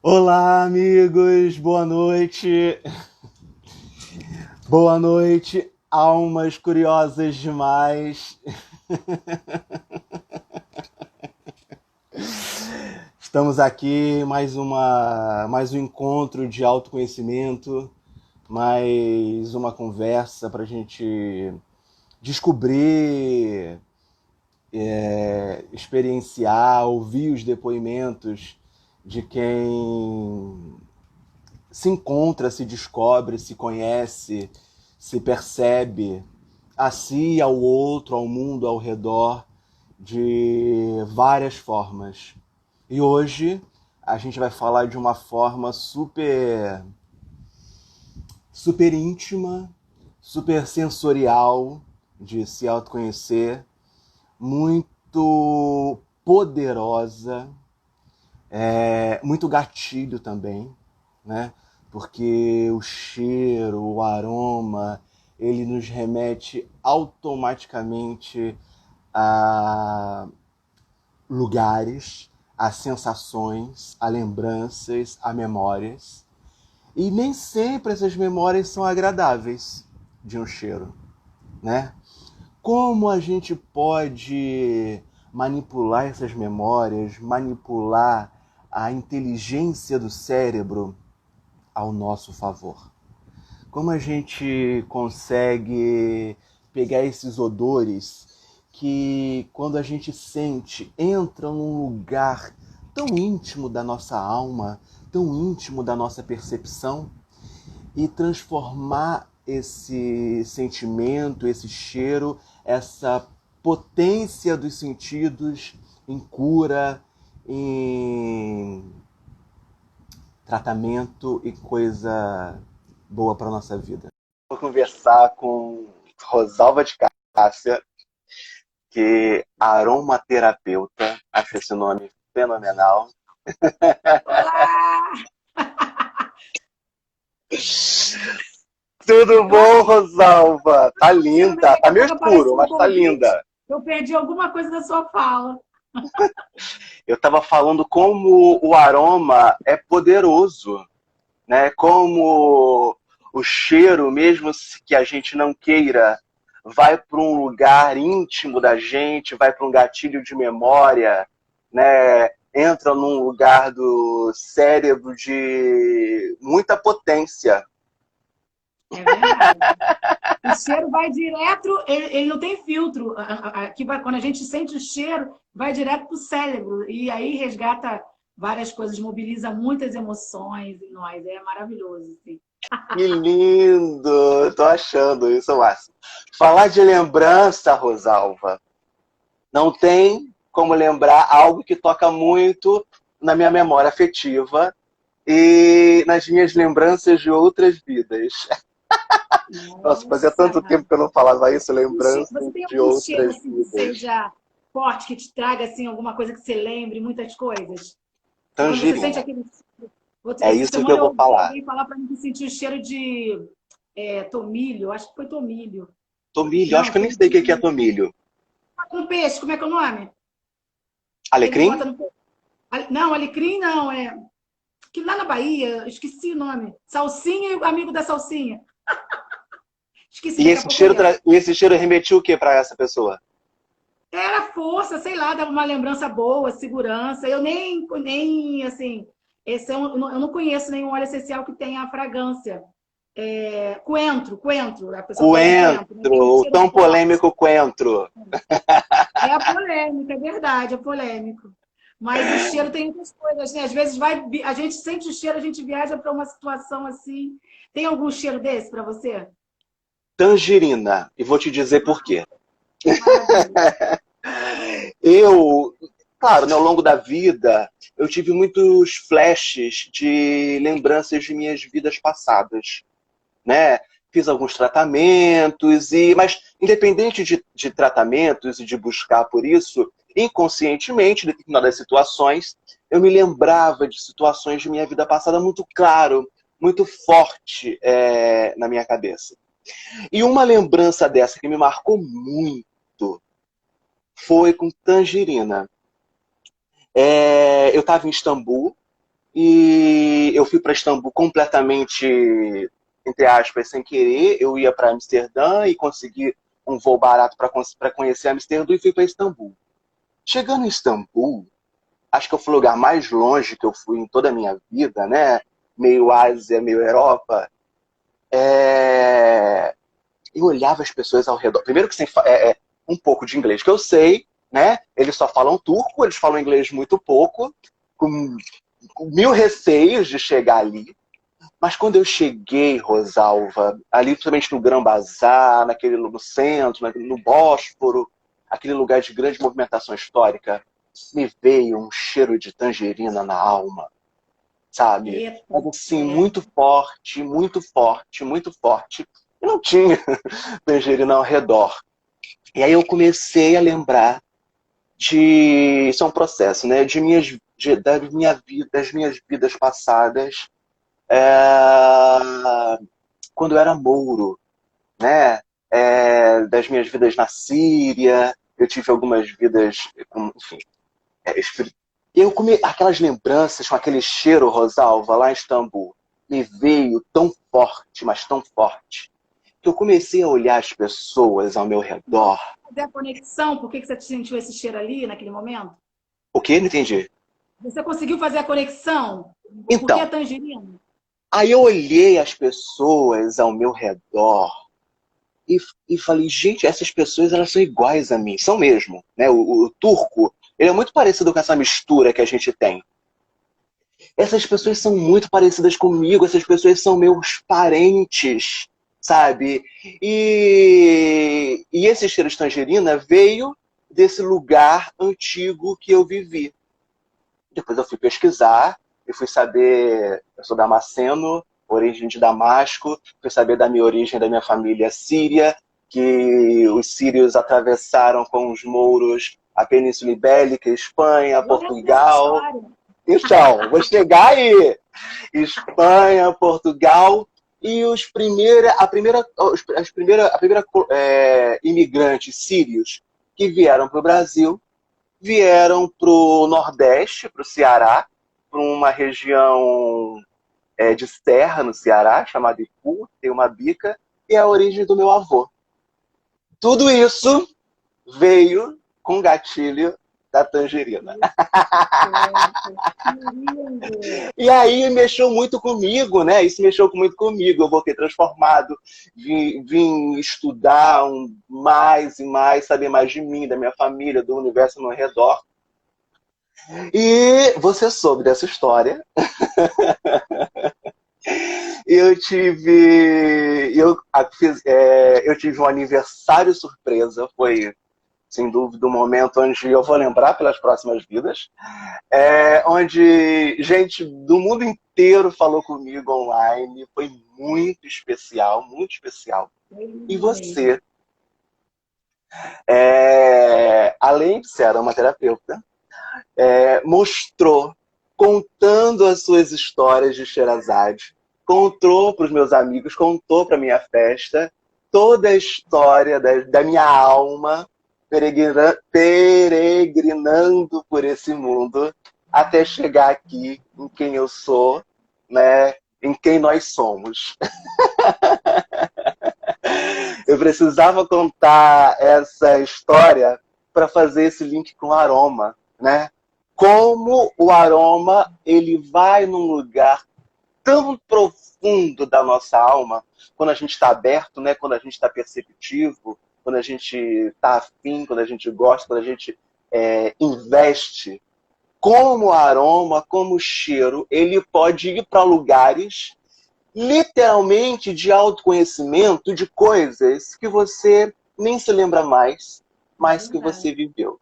Olá, amigos, boa noite. Boa noite, almas curiosas demais. Estamos aqui mais um encontro de autoconhecimento, mais uma conversa para a gente descobrir, experienciar, ouvir os depoimentos de quem se encontra, se descobre, se conhece, se percebe a si, ao outro, ao mundo ao redor, de várias formas. E hoje a gente vai falar de uma forma super íntima, super sensorial de se autoconhecer, muito poderosa, muito gatilho também, né? Porque o cheiro, o aroma, ele nos remete automaticamente a lugares, a sensações, a lembranças, a memórias. E nem sempre essas memórias são agradáveis de um cheiro, né? Como a gente pode manipular essas memórias, manipular a inteligência do cérebro ao nosso favor? Como a gente consegue pegar esses odores que, quando a gente sente, entram num lugar tão íntimo da nossa alma, tão íntimo da nossa percepção, e transformar esse sentimento, esse cheiro, essa potência dos sentidos em cura, em tratamento e coisa boa para nossa vida. Vou conversar com Rosalva de Cássia, que é aromaterapeuta, acho esse nome fenomenal. Olá! Tudo Eu acho bom, Rosalva? Tá que você não me linda. Tá meio reclamou escuro, parecido mas com tá o ouvinte. linda. Eu perdi alguma coisa da sua fala. Eu estava falando como o aroma é poderoso, né? Como o cheiro, mesmo que a gente não queira, vai para um lugar íntimo da gente, vai para um gatilho de memória, né? Entra num lugar do cérebro de muita potência. É verdade. O cheiro vai direto, ele não tem filtro. Quando a gente sente o cheiro, vai direto para o cérebro. E aí resgata várias coisas, mobiliza muitas emoções em nós. É maravilhoso, assim. Que lindo! Tô achando isso o máximo. Falar de lembrança, Rosalva, não tem como lembrar algo que toca muito na minha memória afetiva e nas minhas lembranças de outras vidas. Nossa, fazia Nossa! tanto tempo que eu não falava isso, Você lembranças tem de algum cheiro outras assim que vidas. seja forte, que te traga assim alguma coisa que você lembre, muitas coisas? Que quando você sente Tangerina. aquele. É Essa isso que eu semana eu vou ouvi falar. alguém falar para mim que sentiu o cheiro de tomilho, acho que foi tomilho. Tomilho, acho Não, que eu nem foi sei o que é tomilho. no peixe, como é que é o nome? Que ele Alecrim? bota no peixe. Não, alecrim não, que lá na Bahia, esqueci o nome. Salsinha e o amigo da salsinha. Esqueci, E daqui a pouco eu lembro. esse cheiro remetiu o que para essa pessoa? Era força, sei lá, dava uma lembrança boa, segurança. Eu nem assim, eu não conheço nenhum óleo essencial que tenha fragrância. Coentro, a pessoa fala do coentro, né? Coentro, Tem um o cheiro tão forte. polêmico coentro. É a polêmica, é verdade, é polêmico. Mas o cheiro tem muitas coisas, né? Às vezes a gente sente o cheiro, a gente viaja para uma situação assim. Tem algum cheiro desse para você? Tangerina. E vou te dizer por quê. Maravilha. Eu, claro, né, ao longo da vida, eu tive muitos flashes de lembranças de minhas vidas passadas, né? Fiz alguns tratamentos, mas independente de tratamentos e de buscar por isso, inconscientemente, em determinadas situações, eu me lembrava de situações de minha vida passada muito claro, muito forte na minha cabeça. E uma lembrança dessa que me marcou muito foi com tangerina. Eu estava em Istambul e eu fui para Istambul completamente, entre aspas, sem querer. Eu ia para Amsterdã e consegui um voo barato para conhecer Amsterdã e fui para Istambul. Chegando em Istambul, acho que foi o lugar mais longe que eu fui em toda a minha vida, né? Meio Ásia, meio Europa. Eu olhava as pessoas ao redor. Primeiro que sem um pouco de inglês que eu sei, né? Eles só falam turco, eles falam inglês muito pouco, com mil receios de chegar ali. Mas quando eu cheguei, Rosalva, ali principalmente no Gran Bazar, no centro, no Bósforo, aquele lugar de grande movimentação histórica, me veio um cheiro de tangerina na alma, sabe? Eita, Mas assim, muito forte, muito forte, muito forte. E não tinha tangerina ao redor. E aí eu comecei a lembrar de... Isso é um processo, né? Das minhas vidas passadas, quando eu era mouro, né? Das minhas vidas na Síria, eu tive algumas vidas, enfim, e eu comi aquelas lembranças com aquele cheiro, Rosalva, lá em Istambul. Me veio tão forte, mas tão forte, que eu comecei a olhar as pessoas ao meu redor. fazer a conexão, por que você sentiu esse cheiro ali naquele momento? O quê? Não entendi. Você conseguiu fazer a conexão? Por que a Então, tangerina? aí eu olhei as pessoas ao meu redor e, e falei, gente, essas pessoas elas são iguais a mim, são mesmo. Né? O turco, ele é muito parecido com essa mistura que a gente tem. Essas pessoas são muito parecidas comigo, essas pessoas são meus parentes, sabe? E esse cheiro de tangerina veio desse lugar antigo que eu vivi. Depois eu fui pesquisar e fui saber, eu sou damasceno, origem de Damasco, fui saber da minha origem, da minha família síria, que os sírios atravessaram com os mouros a Península Ibérica, Espanha, Eu lembro dessa Portugal. história. Então, vou chegar aí. Espanha, Portugal e a primeira imigrantes sírios que vieram para o Brasil vieram para o Nordeste, para o Ceará, para uma região de serra no Ceará, chamada Ipu, tem uma bica, e é a origem do meu avô. Tudo isso veio com gatilho da tangerina. E aí mexeu muito comigo, né? Isso mexeu muito comigo. Eu voltei transformado, vim estudar mais e mais, saber mais de mim, da minha família, do universo ao meu redor. E você soube dessa história. Eu tive um aniversário surpresa, foi sem dúvida um momento onde eu vou lembrar pelas próximas vidas, onde gente do mundo inteiro falou comigo online, foi muito especial, muito especial. E você, além de ser aromaterapeuta, mostrou, contando as suas histórias de Sherazade, contou para os meus amigos, contou para minha festa, toda a história da minha alma peregrinando por esse mundo até chegar aqui em quem eu sou, né? Em quem nós somos. Eu precisava contar essa história para fazer esse link com o aroma, né? Como o aroma ele vai num lugar tão profundo da nossa alma, quando a gente está aberto, né? Quando a gente está perceptivo, quando a gente está afim, quando a gente gosta, quando a gente investe. Como o aroma, como o cheiro, ele pode ir para lugares literalmente de autoconhecimento de coisas que você nem se lembra mais, mas que você viveu.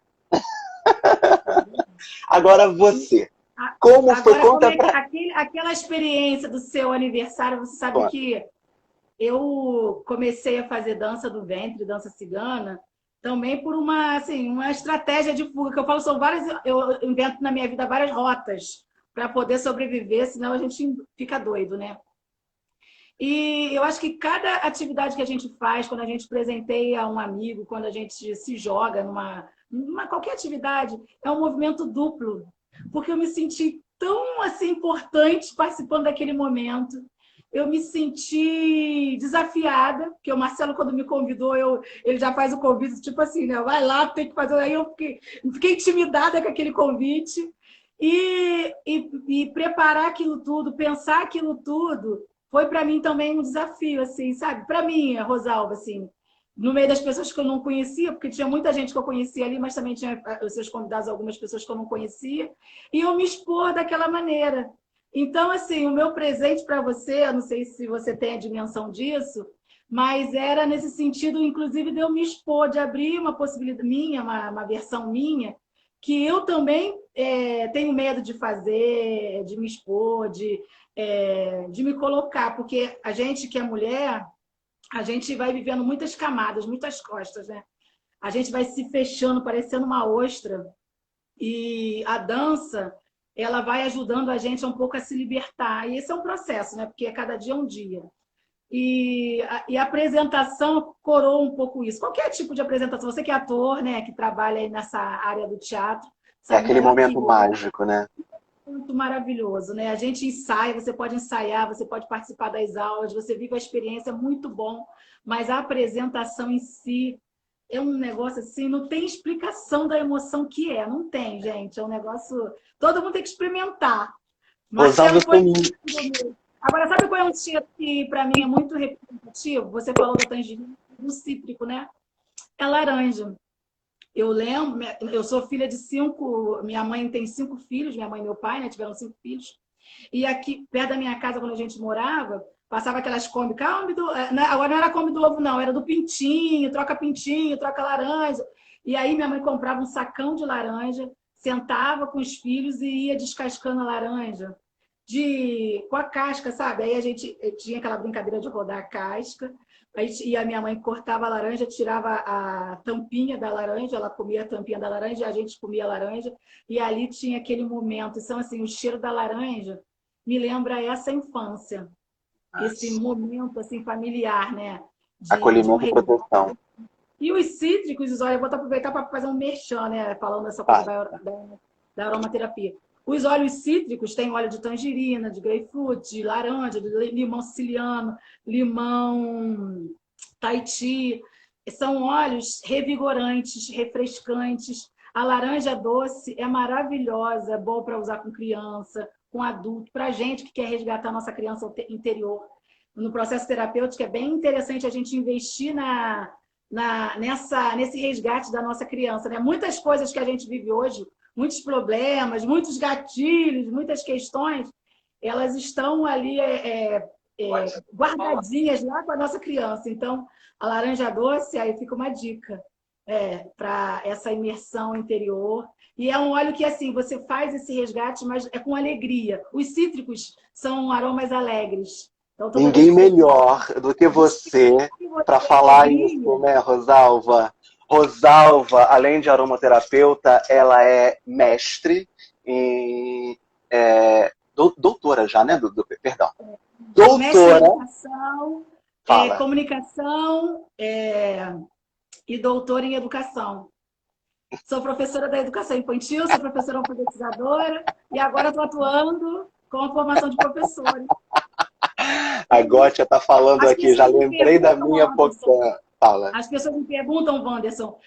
Agora você. Como foi? Agora, como Conta é que pra... aquela experiência do seu aniversário, você sabe que eu comecei a fazer dança do ventre, dança cigana, também por uma estratégia de fuga, que eu falo, são várias, eu invento na minha vida várias rotas para poder sobreviver, senão a gente fica doido, né? E eu acho que cada atividade que a gente faz, quando a gente presenteia um amigo, quando a gente se joga numa qualquer atividade, é um movimento duplo porque eu me senti tão assim importante participando daquele momento. Eu me senti desafiada, porque o Marcelo, quando me convidou, ele já faz o convite, tipo assim, né? Vai lá, tem que fazer. Aí eu fiquei intimidada com aquele convite. E preparar aquilo tudo, pensar aquilo tudo, foi para mim também um desafio, assim, sabe? Para mim, Rosalba, assim, no meio das pessoas que eu não conhecia, porque tinha muita gente que eu conhecia ali, mas também tinha os seus convidados, algumas pessoas que eu não conhecia, e eu me expor daquela maneira. Então, assim, o meu presente para você, eu não sei se você tem a dimensão disso, mas era nesse sentido, inclusive, de eu me expor, de abrir uma possibilidade minha, uma versão minha, que eu também tenho medo de fazer, de me expor, de me colocar, porque a gente que é mulher, a gente vai vivendo muitas camadas, muitas costas, né? A gente vai se fechando, parecendo uma ostra, e a dança, ela vai ajudando a gente um pouco a se libertar. E esse é um processo, né? Porque cada dia é um dia. E a apresentação coroa um pouco isso. Qualquer tipo de apresentação, você que é ator, né, que trabalha aí nessa área do teatro, É sabe aquele melhor que momento eu. mágico, né? Muito maravilhoso, né? A gente ensaia, você pode ensaiar, você pode participar das aulas, você vive a experiência, é muito bom, mas a apresentação em si é um negócio assim, não tem explicação da emoção que é, não tem, gente. É um negócio. Todo mundo tem que experimentar. Rosalva, Marcelo foi. Agora, sabe qual é um cheiro que para mim é muito representativo? Você falou da tangerina, do cítrico, né? É laranja. Eu lembro, eu sou filha de 5, minha mãe tem 5 filhos, minha mãe e meu pai, né, tiveram 5 filhos. E aqui, perto da minha casa, quando a gente morava, passava aquelas Kombi, agora não era Kombi do ovo, não, era do pintinho, troca laranja. E aí minha mãe comprava um sacão de laranja, sentava com os filhos e ia descascando a laranja com a casca, sabe? Aí a gente tinha aquela brincadeira de rodar a casca. E a minha mãe cortava a laranja, tirava a tampinha da laranja, ela comia a tampinha da laranja, a gente comia a laranja, e ali tinha aquele momento. Então, assim, o cheiro da laranja me lembra essa infância, esse Nossa. momento assim familiar, né? De um Acolhimento e resgate. proteção. E os cítricos, olha, eu vou aproveitar para fazer um merchan, né? Falando dessa coisa Tá. da aromaterapia. Os óleos cítricos têm óleo de tangerina, de grapefruit, de laranja, de limão siciliano, limão Tahiti. São óleos revigorantes, refrescantes. A laranja doce é maravilhosa, é bom para usar com criança, com adulto, para gente que quer resgatar a nossa criança interior. No processo terapêutico é bem interessante a gente investir nesse resgate da nossa criança, né? Muitas coisas que a gente vive hoje, muitos problemas, muitos gatilhos, muitas questões, elas estão ali guardadinhas lá com a nossa criança. Então, a laranja doce, aí fica uma dica para essa imersão interior. E é um óleo que, assim, você faz esse resgate, mas é com alegria. Os cítricos são aromas alegres. Então, toda vez Ninguém que você melhor do que você para falar isso, alegria, né, Rosalva? Rosalva, além de aromaterapeuta, ela é mestre em. Doutora já, né? Perdão. sou mestre em Doutora. educação, Fala. comunicação e doutora em educação. Sou professora da educação infantil, sou professora alfabetizadora e agora estou atuando com a formação de professores. A Gótia está falando As aqui, já pessoas me lembrei da perguntam, minha Anderson, Pocã. Fala. as pessoas me perguntam, Wanderson,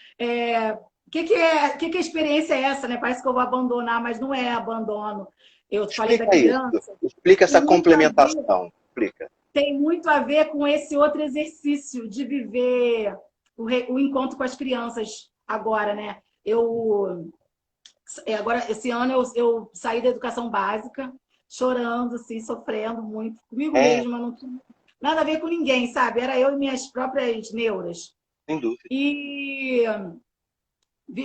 que experiência é essa, né? Parece que eu vou abandonar, mas não é abandono. Eu falei da Explica isso. criança, Explica tem essa muito a ver, complementação. Explica. tem muito a ver com esse outro exercício de viver o encontro com as crianças agora, né? Agora, esse ano eu saí da educação básica, chorando, assim, sofrendo muito, comigo É, mesma, não tinha nada a ver com ninguém, sabe? Era eu e minhas próprias neuras. sem dúvida. E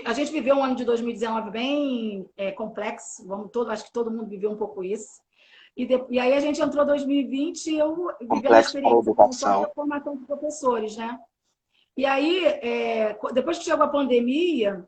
a gente viveu um ano de 2019 bem complexo, acho que todo mundo viveu um pouco isso. E aí a gente entrou em 2020 e eu vivendo a Complexo para a experiência como educação. própria formação de professores, né? E aí, depois que chegou a pandemia,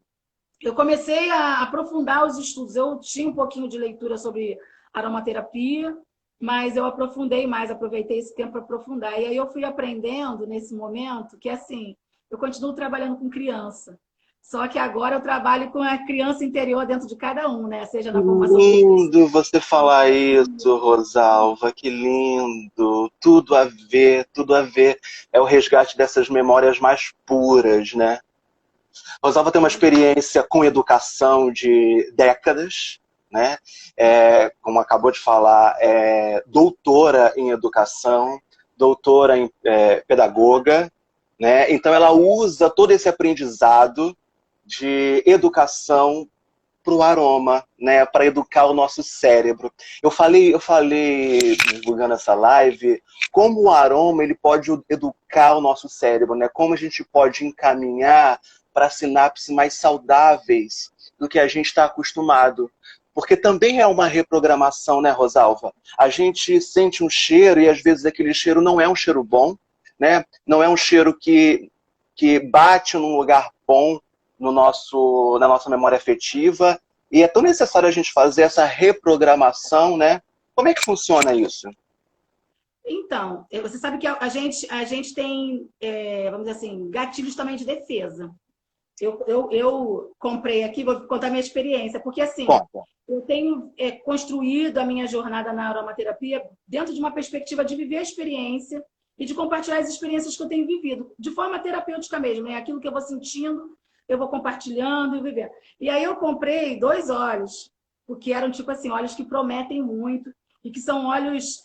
eu comecei a aprofundar os estudos. Eu tinha um pouquinho de leitura sobre aromaterapia, mas eu aprofundei mais, aproveitei esse tempo para aprofundar. E aí eu fui aprendendo nesse momento que, assim, eu continuo trabalhando com criança, Só que agora eu trabalho com a criança interior dentro de cada um, né? Seja na formação. Lindo você falar isso, Rosalva, que lindo. Tudo a ver, tudo a ver. É o resgate dessas memórias mais puras, né? Rosalva tem uma experiência com educação de décadas, né? Como acabou de falar, é doutora em educação, doutora em pedagoga, né? Então ela usa todo esse aprendizado de educação para o aroma, né? Para educar o nosso cérebro. Eu falei divulgando essa live, como o aroma ele pode educar o nosso cérebro, né? Como a gente pode encaminhar para sinapses mais saudáveis do que a gente está acostumado. Porque também é uma reprogramação, né, Rosalva? A gente sente um cheiro e às vezes aquele cheiro não é um cheiro bom, né? Não é um cheiro que bate num lugar bom no na nossa memória afetiva. E é tão necessário a gente fazer essa reprogramação, né? Como é que funciona isso? Então, você sabe que a gente tem, vamos dizer assim, gatilhos também de defesa. Eu comprei aqui, vou contar minha experiência, porque assim, Bom, eu tenho construído a minha jornada na aromaterapia dentro de uma perspectiva de viver a experiência e de compartilhar as experiências que eu tenho vivido, de forma terapêutica mesmo, né? Aquilo que eu vou sentindo, eu vou compartilhando e vivendo. E aí eu comprei 2 óleos, porque eram tipo assim, óleos que prometem muito, e que são óleos,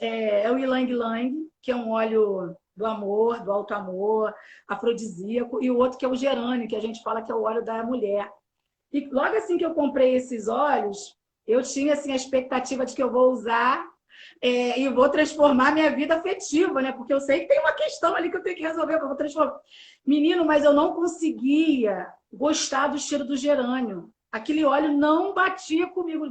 o Ylang Ylang, que é um óleo do amor, do alto amor, afrodisíaco, e o outro que é o gerânio, que a gente fala que é o óleo da mulher. E logo assim que eu comprei esses óleos, eu tinha assim, a expectativa de que eu vou usar e vou transformar minha vida afetiva, né? Porque eu sei que tem uma questão ali que eu tenho que resolver, que eu vou transformar. Menino, mas eu não conseguia gostar do cheiro do gerânio. Aquele óleo não batia comigo.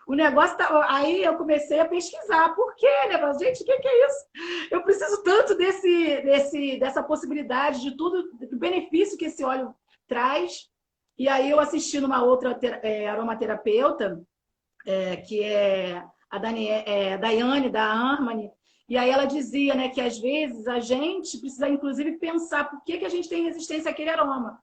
O negócio tá... Aí eu comecei a pesquisar. Por quê, né? Gente, o que é isso? Eu preciso tanto dessa possibilidade, de tudo, do benefício que esse óleo traz. E aí eu assisti numa outra aromaterapeuta, que é a Daiane, da Harmony, e aí ela dizia, né, que às vezes a gente precisa, inclusive, pensar por que a gente tem resistência àquele aroma.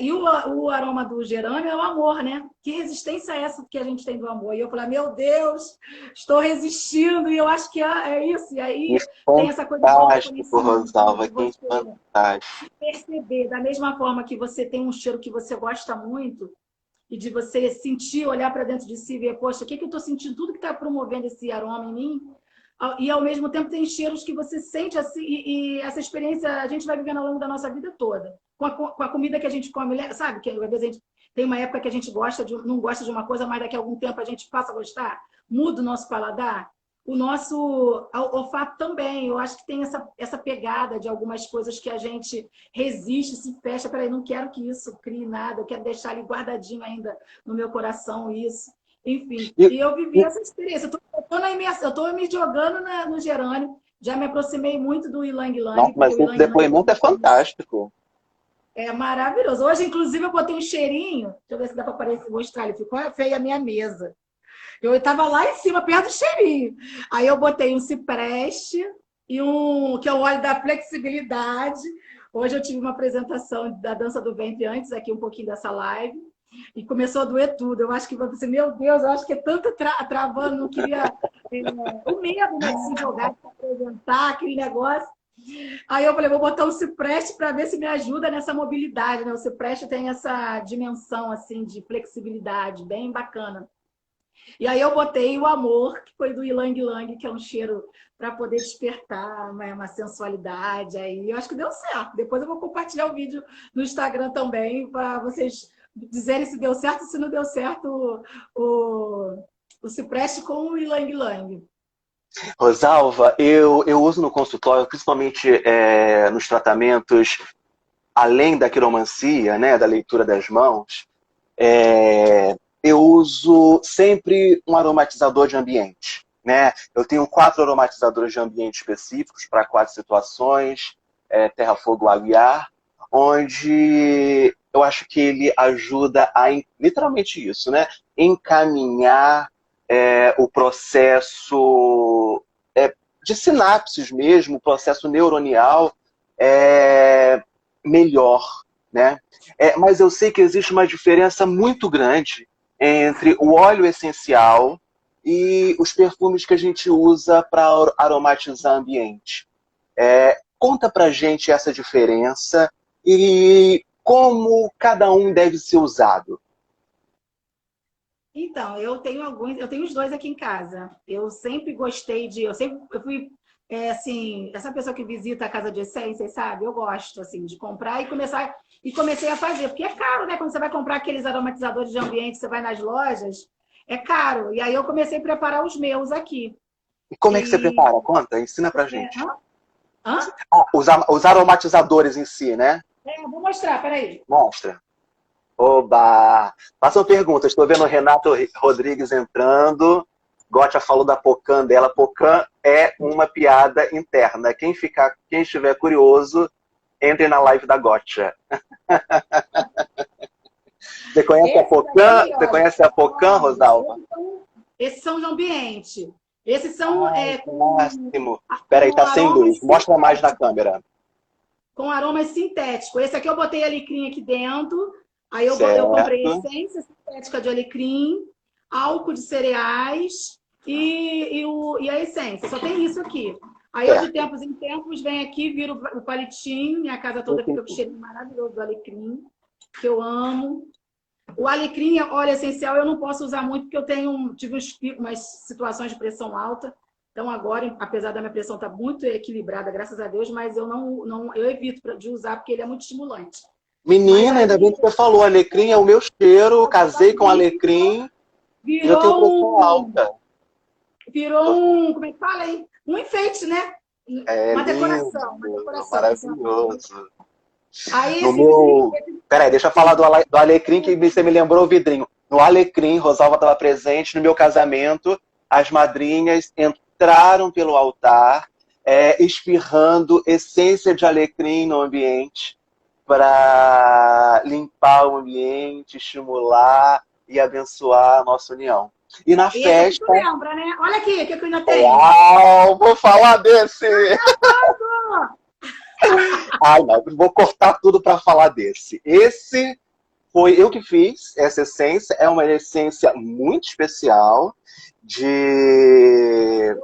E o aroma do gerânio é o amor, né? Que resistência é essa que a gente tem do amor? E eu falei, meu Deus, estou resistindo, e eu acho que é isso. E aí que tem essa coisa de fantástico, autoconhecimento, Rosalva, de que você fantástico. perceber, da mesma forma que você tem um cheiro que você gosta muito, e de você sentir, olhar para dentro de si e ver, poxa, o que eu estou sentindo? Tudo que está promovendo esse aroma em mim. E, ao mesmo tempo, tem cheiros que você sente assim, e essa experiência a gente vai vivendo ao longo da nossa vida toda. Com a comida que a gente come, sabe? Que às vezes a gente tem uma época que a gente não gosta de uma coisa, mas daqui a algum tempo a gente passa a gostar, muda o nosso paladar. O nosso olfato também, eu acho que tem essa pegada de algumas coisas que a gente resiste, se fecha. Peraí, não quero que isso crie nada, eu quero deixar ali guardadinho ainda no meu coração isso. Enfim, E, e eu vivi essa experiência. Eu estou me jogando no gerânio, já me aproximei muito do Ylang nossa, Ylang, porque mas o esse Ylang Ylang depoimento é fantástico. é maravilhoso. Hoje, inclusive, eu botei um cheirinho, deixa eu ver se dá para mostrar, ele ficou feio a minha mesa. Eu estava lá em cima, perto do cheirinho. Aí eu botei um cipreste e que é o óleo da flexibilidade. Hoje eu tive uma apresentação da dança do ventre antes, aqui um pouquinho dessa live, e começou a doer tudo. Eu acho que você, meu Deus, eu acho que é tanto travando, não queria. O medo, né, de se jogar, de se apresentar, aquele negócio. Aí eu falei, vou botar um cipreste para ver se me ajuda nessa mobilidade, né? O cipreste tem essa dimensão assim de flexibilidade, bem bacana. E aí eu botei o amor, que foi do Ylang Ylang, que é um cheiro para poder despertar uma sensualidade. Aí eu acho que deu certo. Depois eu vou compartilhar o vídeo no Instagram também, para vocês dizerem se deu certo, se não deu certo o cipreste com o Ylang Ylang. Rosalva, eu uso no consultório, principalmente nos tratamentos, além da quiromancia, né, da leitura das mãos, eu uso sempre um aromatizador de ambiente. Né? Eu tenho 4 aromatizadores de ambiente específicos para 4 situações, terra, fogo, água e ar, onde eu acho que ele ajuda a, literalmente isso, né? Encaminhar o processo de sinapses mesmo, o processo neuronial melhor. né? Mas eu sei que existe uma diferença muito grande entre o óleo essencial e os perfumes que a gente usa para aromatizar ambiente. Conta pra gente essa diferença e como cada um deve ser usado. Então, eu tenho os dois aqui em casa. Eu sempre gostei eu fui, assim, essa pessoa que visita a casa de essências, sabe? Eu gosto, assim, de comprar e comecei a fazer, porque é caro, né? Quando você vai comprar aqueles aromatizadores de ambiente, você vai nas lojas, é caro. E aí eu comecei a preparar os meus aqui. E como é que você E, prepara? Conta, ensina pra gente. hã? Hã? Os aromatizadores em si, né? Vou mostrar, peraí. Mostra. Oba! Façam perguntas. Estou vendo o Renato Rodrigues entrando. Gotcha falou da Pocan dela. Pocan é uma piada interna. Quem estiver curioso, entre na live da Gotcha. Você conhece a Esse Pocan? daqui, Você olha, conhece a Pocan, olha, Rosalva? esses são de ambiente. Esses são Ai, que com, máximo. Peraí, com tá sem aromas luz. Mostra mais na sintéticos. câmera. Com aromas sintéticos. Esse aqui eu botei alecrim aqui dentro. Aí eu comprei Certo. essência sintética de alecrim, álcool de cereais e a essência. Só tem isso aqui. Aí eu, de Certo. tempos em tempos, venho aqui, viro o palitinho, minha casa toda fica com cheiro maravilhoso do alecrim, que eu amo. O alecrim, óleo essencial, eu não posso usar muito, porque tive umas situações de pressão alta. Então, agora, apesar da minha pressão estar muito equilibrada, graças a Deus, mas eu evito de usar, porque ele é muito estimulante. Mas Menina, ainda bem aí, que você falou. Alecrim é o meu cheiro. Casei com alecrim alecrim e eu tenho pressão virou um, alta. virou um, como é que fala, hein? Um enfeite, né? É Uma lindo, decoração, uma decoração. maravilhoso. Aí, No meu. Peraí, deixa eu falar do alecrim que você me lembrou o vidrinho. No alecrim, Rosalva estava presente no meu casamento. As madrinhas entraram pelo altar, espirrando essência de alecrim no ambiente para limpar o ambiente, estimular e abençoar a nossa união. E na esse aqui tu festa. lembra, né? Olha aqui, o que eu ainda tenho. Uau! Vou falar desse! Ai, não, vou cortar tudo para falar desse. Esse foi eu que fiz, essa essência. É uma essência muito especial de.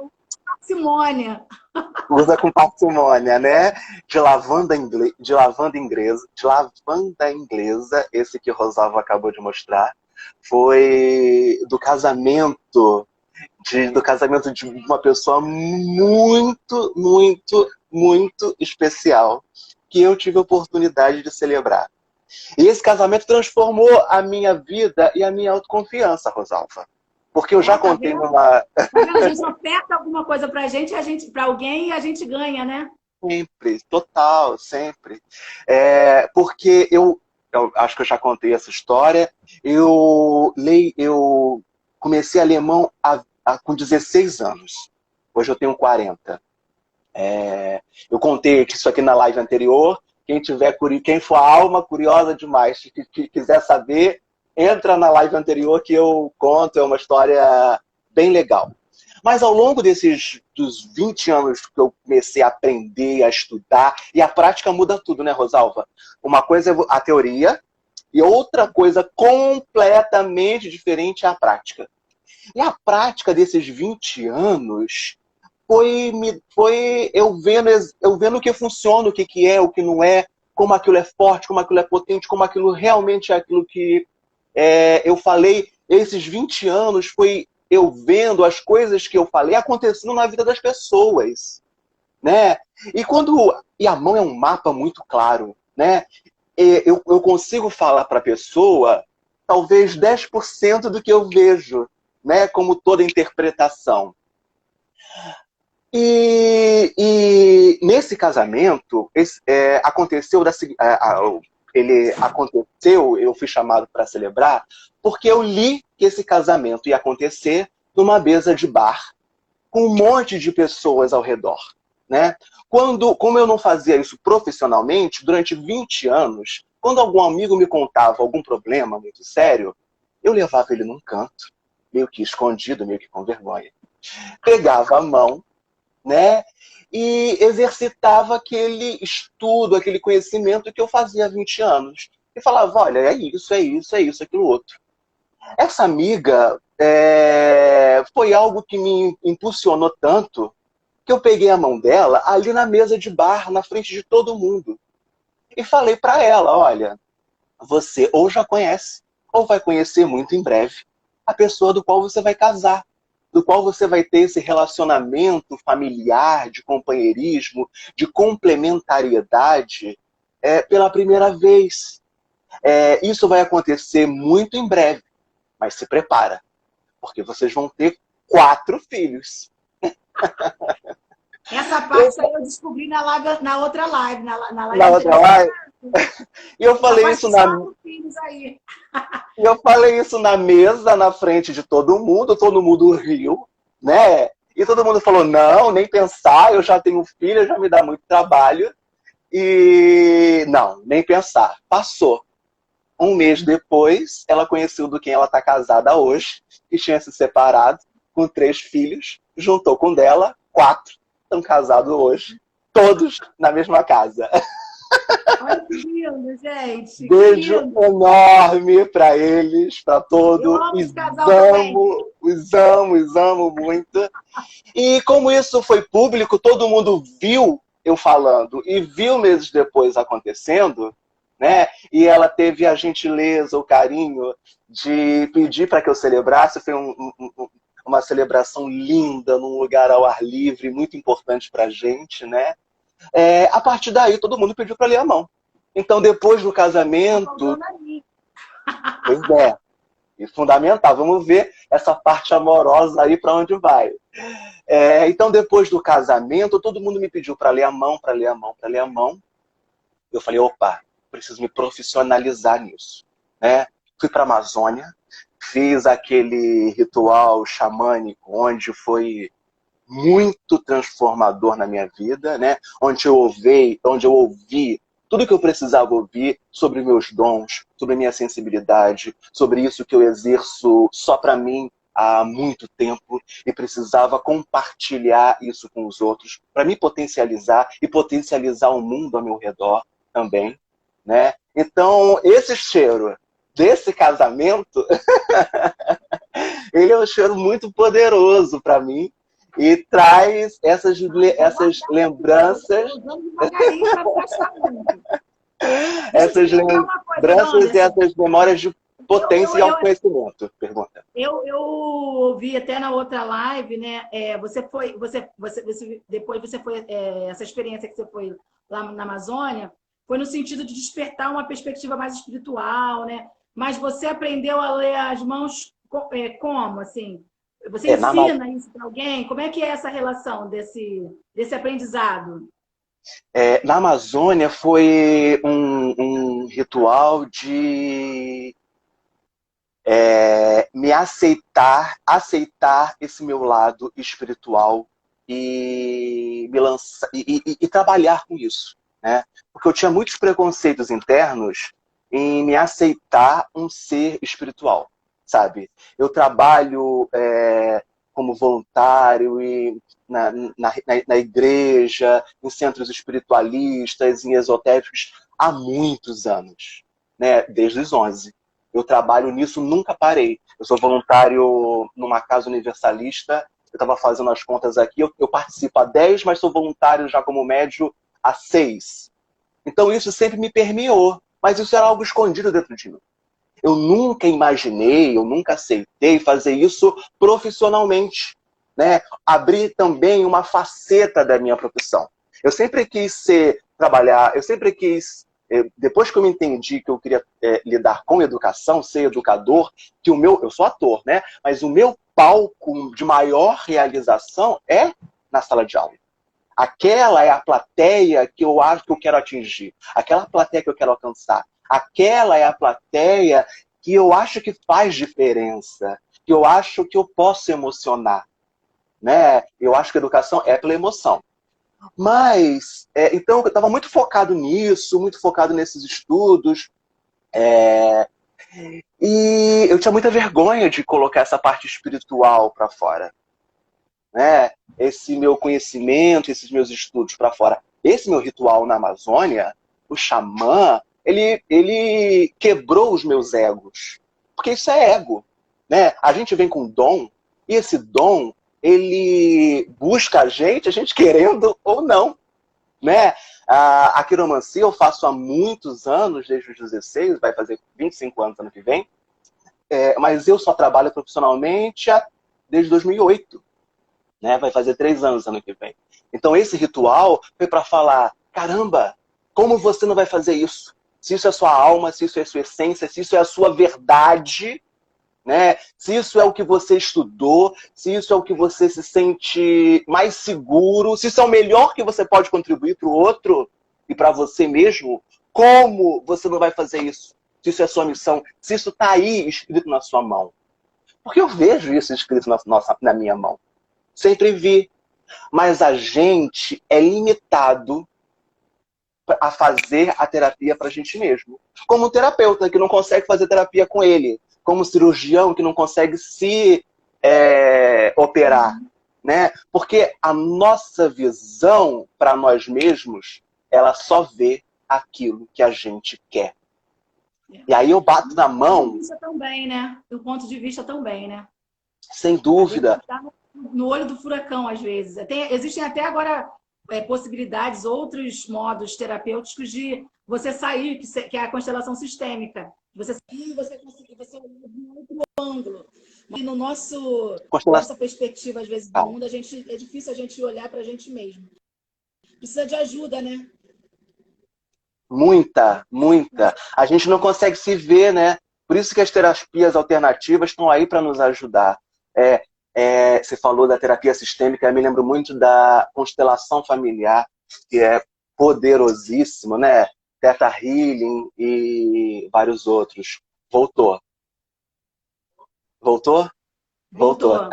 Simônia. Usa com parcimônia, né? De lavanda inglesa, esse que o Rosalvo acabou de mostrar. Foi do casamento de uma pessoa muito, muito, muito especial que eu tive a oportunidade de celebrar. E esse casamento transformou a minha vida e a minha autoconfiança, Rosalva. Porque eu Ó, já tá contei vendo? numa. Tá vendo? A gente oferta alguma coisa pra gente, para alguém e a gente ganha, né? Sempre, total, sempre. Porque eu acho que eu já contei essa história. Eu comecei alemão com 16 anos. Hoje eu tenho 40. Eu contei isso aqui na live anterior. Quem for alma curiosa demais, que quiser saber, entra na live anterior que eu conto. É uma história bem legal. Mas ao longo dos 20 anos que eu comecei a aprender, a estudar, e a prática muda tudo, né, Rosalva? Uma coisa é a teoria e outra coisa completamente diferente é a prática. E a prática desses 20 anos foi eu vendo o que funciona, o que é, o que não é, como aquilo é forte, como aquilo é potente, como aquilo realmente é aquilo que eu falei. Esses 20 anos foi eu vendo as coisas que eu falei acontecendo na vida das pessoas, né? E a mão é um mapa muito claro, né? Eu consigo falar para a pessoa talvez 10% do que eu vejo, né? Como toda interpretação. E nesse casamento, eu fui chamado para celebrar, porque eu li que esse casamento ia acontecer numa mesa de bar, com um monte de pessoas ao redor, né? Como eu não fazia isso profissionalmente, durante 20 anos, quando algum amigo me contava algum problema muito sério, eu levava ele num canto, meio que escondido, meio que com vergonha. Pegava a mão, né? e exercitava aquele estudo, aquele conhecimento que eu fazia há 20 anos. E falava, olha, é isso, é isso, é isso, aquilo outro. Essa amiga foi algo que me impulsionou tanto que eu peguei a mão dela ali na mesa de bar, na frente de todo mundo. E falei para ela, olha, você ou já conhece, ou vai conhecer muito em breve, a pessoa do qual você vai casar, do qual você vai ter esse relacionamento familiar, de companheirismo, de complementariedade, pela primeira vez. Isso vai acontecer muito em breve, mas se prepara, porque vocês vão ter 4 filhos. Essa parte aí eu descobri na outra live, na live Na outra anterior. live, e eu falei isso na... filhos aí. E eu falei isso na mesa, na frente de todo mundo riu, né? E todo mundo falou, não, nem pensar, eu já tenho filha, já me dá muito trabalho. E não, nem pensar. Passou. Um mês depois, ela conheceu do quem ela está casada hoje, que tinha se separado, com 3 filhos, juntou com dela, 4, estão casados hoje, todos na mesma casa. Olha que lindo, gente. Beijo lindo. enorme para eles, para todos. Eu amo esse casal também. Os amo muito. E como isso foi público, todo mundo viu eu falando e viu meses depois acontecendo, né? E ela teve a gentileza, o carinho de pedir para que eu celebrasse. Foi uma celebração linda, num lugar ao ar livre, muito importante para a gente, né? A partir daí, todo mundo pediu para ler a mão. Então, depois do casamento... Pois é, e fundamental. Vamos ver essa parte amorosa aí para onde vai. Então, depois do casamento, todo mundo me pediu para ler a mão, para ler a mão, para ler a mão. Eu falei, opa, preciso me profissionalizar nisso, né? Fui para a Amazônia, fiz aquele ritual xamânico, onde foi muito transformador na minha vida, né? Onde eu ouvi tudo que eu precisava ouvir sobre meus dons, sobre minha sensibilidade, sobre isso que eu exerço só para mim há muito tempo e precisava compartilhar isso com os outros para me potencializar e potencializar o mundo ao meu redor também, né? Então, esse cheiro desse casamento, ele é um cheiro muito poderoso para mim, e traz essas lembranças. Essas lembranças e essas memórias de potência e autoconhecimento. Pergunta. Eu ouvi até na outra live, né? Depois você foi, essa experiência que você foi lá na Amazônia, foi no sentido de despertar uma perspectiva mais espiritual, né? Mas você aprendeu a ler as mãos como, assim? Você ensina isso para alguém? Como é que é essa relação desse aprendizado? Na Amazônia foi um ritual de me aceitar esse meu lado espiritual e me lançar e trabalhar com isso, né? Porque eu tinha muitos preconceitos internos em me aceitar um ser espiritual, sabe? Eu trabalho como voluntário e na igreja, em centros espiritualistas, em esotéricos, há muitos anos, né? Desde os 11. Eu trabalho nisso, nunca parei. Eu sou voluntário numa casa universalista, eu estava fazendo as contas aqui, eu participo há 10, mas sou voluntário já como médio há 6. Então isso sempre me permeou, mas isso era algo escondido dentro de mim. Eu nunca imaginei, eu nunca aceitei fazer isso profissionalmente, né? Abrir também uma faceta da minha profissão. Eu sempre quis trabalhar, eu sempre quis, depois que eu me entendi que eu queria lidar com educação, ser educador, que eu sou ator, né? Mas o meu palco de maior realização é na sala de aula. Aquela é a plateia que eu acho que eu quero atingir. Aquela plateia que eu quero alcançar. Aquela é a plateia que eu acho que faz diferença. Que eu acho que eu posso emocionar, né? Eu acho que a educação é pela emoção. Mas, então, eu estava muito focado nisso, muito focado nesses estudos. E eu tinha muita vergonha de colocar essa parte espiritual para fora. né? Esse meu conhecimento, esses meus estudos para fora. Esse meu ritual na Amazônia, o xamã, ele quebrou os meus egos. Porque isso é ego, né? A gente vem com dom, e esse dom, ele busca a gente querendo ou não, né? A quiromancia eu faço há muitos anos, desde os 16, vai fazer 25 anos ano que vem, mas eu só trabalho profissionalmente desde 2008, né? Vai fazer 3 anos ano que vem. Então esse ritual foi para falar, caramba, como você não vai fazer isso? Se isso é sua alma, se isso é sua essência, se isso é a sua verdade, né? Se isso é o que você estudou, se isso é o que você se sente mais seguro, se isso é o melhor que você pode contribuir para o outro e para você mesmo, como você não vai fazer isso? Se isso é sua missão, se isso está aí escrito na sua mão. Porque eu vejo isso escrito na minha mão. Sempre vi. Mas a gente é limitado a fazer a terapia para a gente mesmo. Como um terapeuta que não consegue fazer terapia com ele. Como um cirurgião que não consegue se operar. Né? Porque a nossa visão para nós mesmos, ela só vê aquilo que a gente quer. E aí eu bato na mão... Também, né? Do ponto de vista também, né? Sem dúvida. Tá no olho do furacão, às vezes. Existem até agora possibilidades, outros modos terapêuticos de você sair, que é a constelação sistêmica. Você sair, você conseguir, você olhar de um outro ângulo. E no nossa perspectiva, às vezes, do mundo, é difícil a gente olhar para a gente mesmo. Precisa de ajuda, né? Muita, muita. A gente não consegue se ver, né? Por isso que as terapias alternativas estão aí para nos ajudar. Você falou da terapia sistêmica, eu me lembro muito da constelação familiar, que é poderosíssimo, né? Theta Healing e vários outros. Voltou. Voltou? Voltou.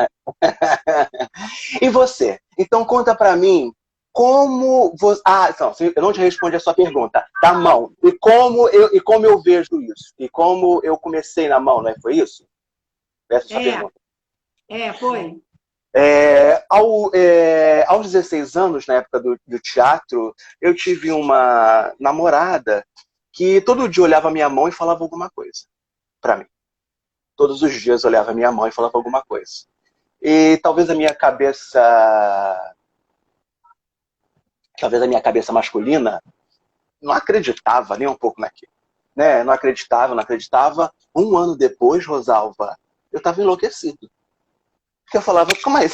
E você? Então conta para mim como você... então, eu não te respondi a sua pergunta. Da mão. E como eu vejo isso? E como eu comecei na mão, não é? Foi isso? Essa é a sua pergunta. Foi. Aos 16 anos, na época do teatro, eu tive uma namorada que todo dia olhava a minha mão e falava alguma coisa para mim. Todos os dias olhava a minha mão e falava alguma coisa. E talvez a minha cabeça masculina não acreditava nem um pouco naquilo. Né? Não acreditava. Um ano depois, Rosalva, eu estava enlouquecido. Porque eu falava, como é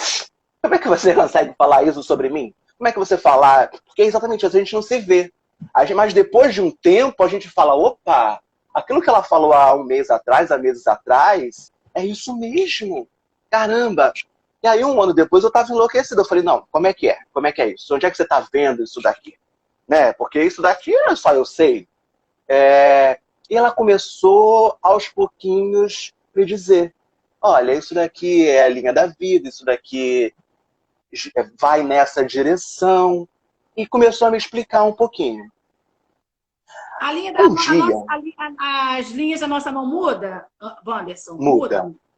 que você consegue falar isso sobre mim? Como é que você fala? Porque é exatamente isso, a gente não se vê. Mas depois de um tempo, a gente fala, opa, aquilo que ela falou há um mês atrás, há meses atrás, é isso mesmo. Caramba. E aí, um ano depois, eu estava enlouquecido. Eu falei, não, como é que é? Como é que é isso? Onde é que você está vendo isso daqui? Né? Porque isso daqui não é só eu sei. E ela começou, aos pouquinhos, me dizer, olha, isso daqui é a linha da vida, isso daqui vai nessa direção. E começou a me explicar um pouquinho. A linha as linhas da nossa mão muda, Wanderson?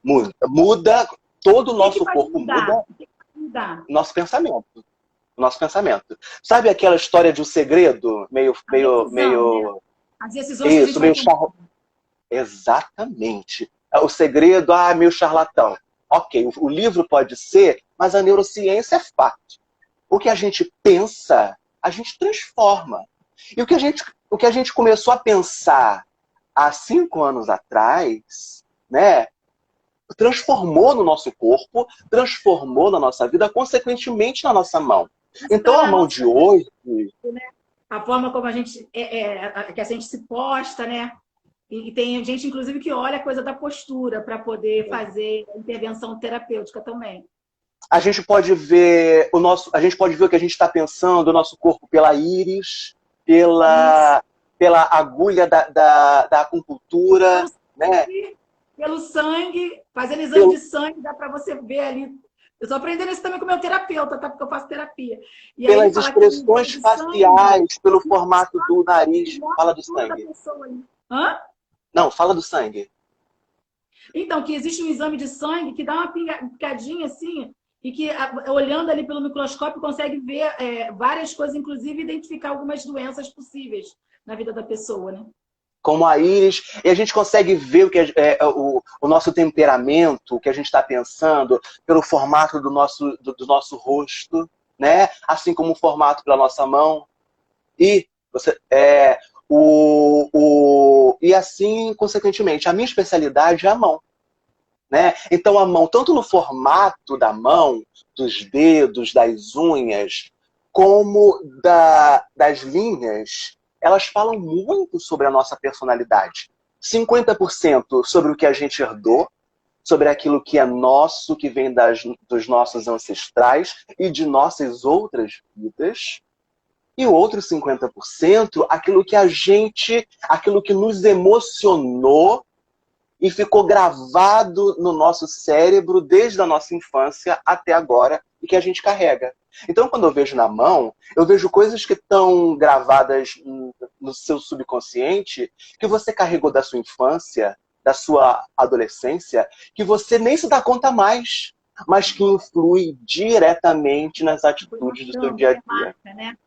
Muda. Todo o nosso corpo muda. Nosso pensamento. Sabe aquela história de um segredo? Meio... Né? As decisões isso, meio Exatamente. O segredo, meio charlatão. Ok, o livro pode ser, mas a neurociência é fato. O que a gente pensa, a gente transforma. E o que a gente começou a pensar há 5 anos atrás, né, transformou no nosso corpo, transformou na nossa vida, consequentemente na nossa mão. Então a mão de hoje... A forma como que a gente se posta, né? E tem gente, inclusive, que olha a coisa da postura para poder fazer a intervenção terapêutica também. A gente pode ver o que a gente está pensando, o nosso corpo pela íris, pela agulha da acupuntura, né? Pelo sangue, fazendo exame de sangue, dá para você ver ali. Eu estou aprendendo isso também com o meu terapeuta, tá? Porque eu faço terapia. E pelas expressões faciais, pelo formato do nariz. Fala do sangue. Hã? Não, fala do sangue. Então, que existe um exame de sangue que dá uma picadinha assim, e que, olhando ali pelo microscópio, consegue ver várias coisas, inclusive identificar algumas doenças possíveis na vida da pessoa, né? Como a íris, e a gente consegue ver o nosso temperamento, o que a gente está pensando, pelo formato do nosso rosto, né? Assim como o formato pela nossa mão. E, e assim, consequentemente, a minha especialidade é a mão. Né? Então a mão, tanto no formato da mão, dos dedos, das unhas, como das linhas, elas falam muito sobre a nossa personalidade. 50% sobre o que a gente herdou, sobre aquilo que é nosso, que vem dos nossos ancestrais e de nossas outras vidas. E o outro 50%, aquilo que nos emocionou e ficou gravado no nosso cérebro desde a nossa infância até agora e que a gente carrega. Então, quando eu vejo na mão, eu vejo coisas que estão gravadas no seu subconsciente que você carregou da sua infância, da sua adolescência, que você nem se dá conta mais, mas que influi diretamente nas atitudes do seu dia a dia. Marca, né?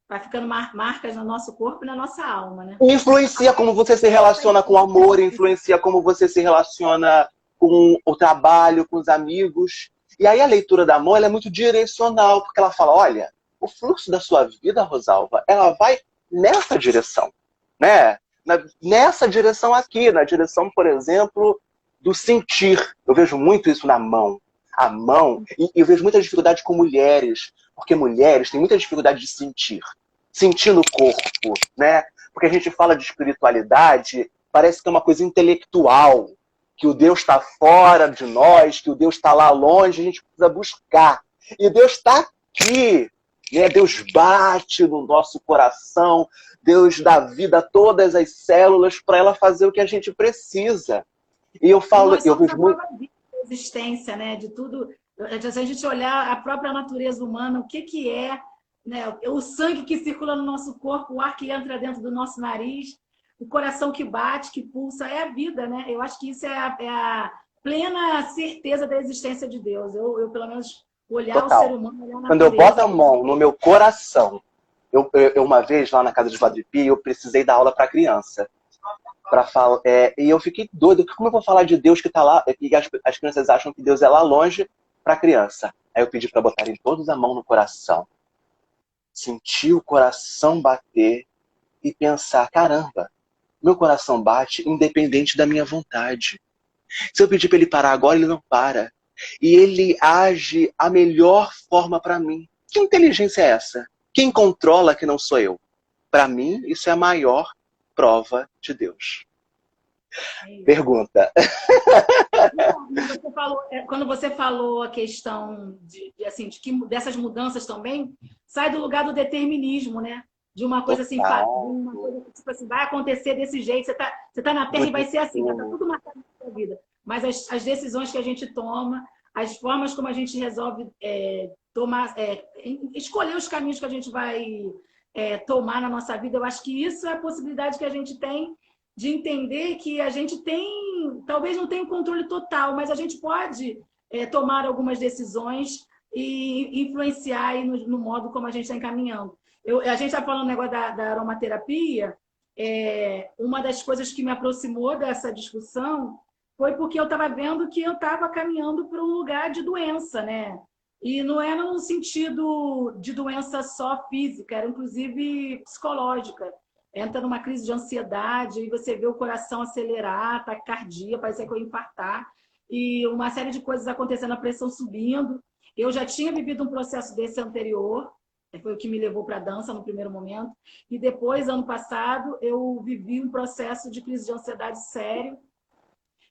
Vai ficando marcas no nosso corpo e na nossa alma, né? Influencia como você se relaciona com o amor, influencia como você se relaciona com o trabalho, com os amigos. E aí a leitura da mão ela é muito direcional, porque ela fala, olha, o fluxo da sua vida, Rosalva, ela vai nessa direção, né? Nessa direção aqui, na direção, por exemplo, do sentir. Eu vejo muito isso na mão. A mão, e eu vejo muita dificuldade com mulheres, porque mulheres têm muita dificuldade de sentir. Sentir no corpo, né? Porque a gente fala de espiritualidade, parece que é uma coisa intelectual, que o Deus está fora de nós, que o Deus está lá longe, a gente precisa buscar. E Deus está aqui, né? Deus bate no nosso coração, Deus dá vida a todas as células para ela fazer o que a gente precisa. E eu falo, eu vejo muito existência, né? De tudo. Se a gente olhar a própria natureza humana, o que é, né? O sangue que circula no nosso corpo, o ar que entra dentro do nosso nariz, o coração que bate, que pulsa, é a vida, né? Eu acho que isso é a plena certeza da existência de Deus. Eu pelo menos, olhar total. O ser humano, olhar a natureza. Quando eu boto a mão no meu coração, eu uma vez lá na casa de Vadripi, eu precisei dar aula para criança. E eu fiquei doido. Como eu vou falar de Deus que está lá? E as crianças acham que Deus é lá longe para a criança. Aí eu pedi para botarem todos a mão no coração. Sentir o coração bater e pensar, caramba, meu coração bate independente da minha vontade. Se eu pedir para ele parar agora, ele não para. E ele age a melhor forma para mim. Que inteligência é essa? Quem controla que não sou eu? Para mim, isso é a maior prova de Deus. Pergunta. Quando você falou a questão dessas mudanças também, sai do lugar do determinismo, né? De uma coisa assim, uma coisa que tipo assim, vai acontecer desse jeito, você tá na Terra e vai ser assim, tá tudo marcado na sua vida. Mas as decisões que a gente toma, as formas como a gente resolve escolher os caminhos que a gente vai tomar na nossa vida, eu acho que isso é a possibilidade que a gente tem de entender que a gente talvez não tenha o controle total, mas a gente pode tomar algumas decisões e influenciar aí no modo como a gente está encaminhando. A gente está falando do negócio da aromaterapia, uma das coisas que me aproximou dessa discussão foi porque eu estava vendo que eu estava caminhando para um lugar de doença, né? E não era no sentido de doença só física, era inclusive psicológica. Entra numa crise de ansiedade e você vê o coração acelerar, taquicardia, parece que eu ia infartar. E uma série de coisas acontecendo, a pressão subindo. Eu já tinha vivido um processo desse anterior, foi o que me levou para a dança no primeiro momento. E depois, ano passado, eu vivi um processo de crise de ansiedade sério.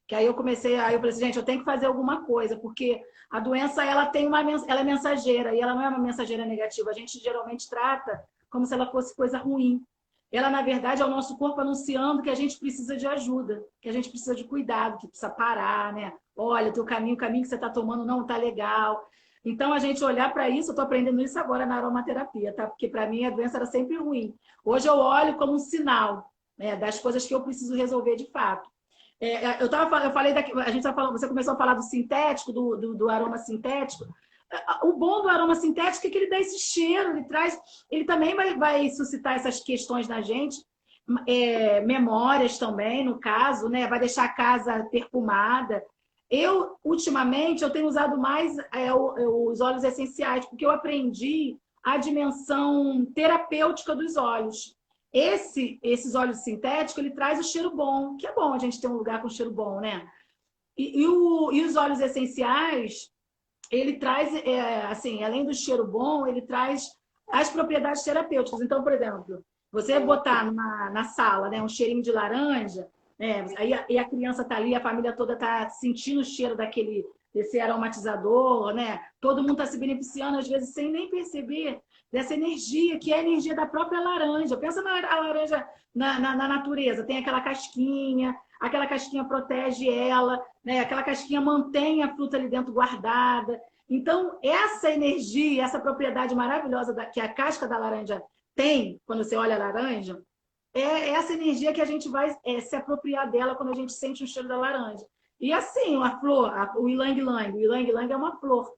Que aí eu falei assim, gente, eu tenho que fazer alguma coisa, porque a doença ela é mensageira, e ela não é uma mensageira negativa. A gente geralmente trata como se ela fosse coisa ruim. Ela, na verdade, é o nosso corpo anunciando que a gente precisa de ajuda, que a gente precisa de cuidado, que precisa parar, né? Olha, o caminho que você está tomando não está legal. Então, a gente olhar para isso, eu estou aprendendo isso agora na aromaterapia, tá? Porque para mim a doença era sempre ruim. Hoje eu olho como um sinal, né, das coisas que eu preciso resolver de fato. Eu falei a gente você começou a falar do sintético, do aroma sintético. O bom do aroma sintético é que ele dá esse cheiro, ele também vai suscitar essas questões na gente, memórias também, no caso, né? Vai deixar a casa perfumada. Ultimamente, eu tenho usado mais os óleos essenciais, porque eu aprendi a dimensão terapêutica dos óleos. Esses óleos sintéticos, ele traz o cheiro bom, que é bom a gente ter um lugar com cheiro bom, né? E os óleos essenciais, ele traz, assim, além do cheiro bom, ele traz as propriedades terapêuticas. Então, por exemplo, você botar na sala, né, um cheirinho de laranja, né, aí a criança está ali, a família toda está sentindo o cheiro desse aromatizador, né? Todo mundo está se beneficiando, às vezes, sem nem perceber dessa energia, que é a energia da própria laranja. Pensa na laranja na natureza, tem aquela casquinha protege ela, né? Aquela casquinha mantém a fruta ali dentro guardada. Então, essa energia, essa propriedade maravilhosa que a casca da laranja tem, quando você olha a laranja, é essa energia que a gente vai se apropriar dela quando a gente sente o cheiro da laranja. E assim, a flor, o ylang-ylang. O ylang-ylang é uma flor.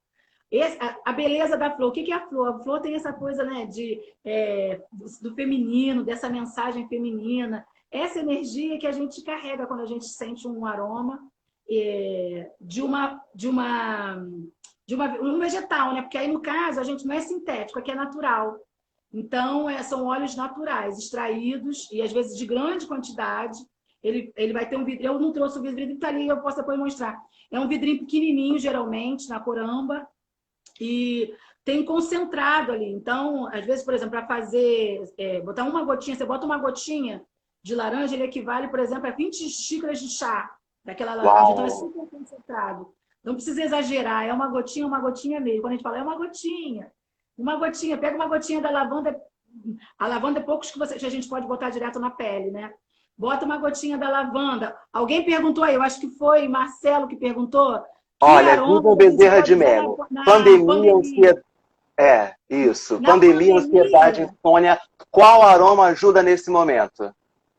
A beleza da flor. O que é a flor? A flor tem essa coisa, né, do feminino, dessa mensagem feminina. Essa energia que a gente carrega quando a gente sente um aroma de um vegetal, né? Porque aí, no caso, a gente não é sintético, aqui é natural. Então, são óleos naturais, extraídos, e às vezes de grande quantidade. Ele vai ter um vidro. Eu não trouxe o vidrinho, está ali, eu posso depois mostrar. É um vidrinho pequenininho, geralmente, na cor âmbar, e tem concentrado ali. Então, às vezes, por exemplo, para fazer, botar uma gotinha, você bota uma gotinha de laranja, ele equivale, por exemplo, a 20 xícaras de chá daquela laranja. Uau. Então, é super concentrado. Não precisa exagerar, é uma gotinha mesmo. Quando a gente fala, é uma gotinha. Pega uma gotinha da lavanda. A lavanda é poucos que a gente pode botar direto na pele, né? Bota uma gotinha da lavanda. Alguém perguntou aí, eu acho que foi Marcelo que perguntou. Olha, Viva Bezerra de Mello. Pandemia, ansiedade. Isso. Pandemia, ansiedade, insônia. Qual aroma ajuda nesse momento?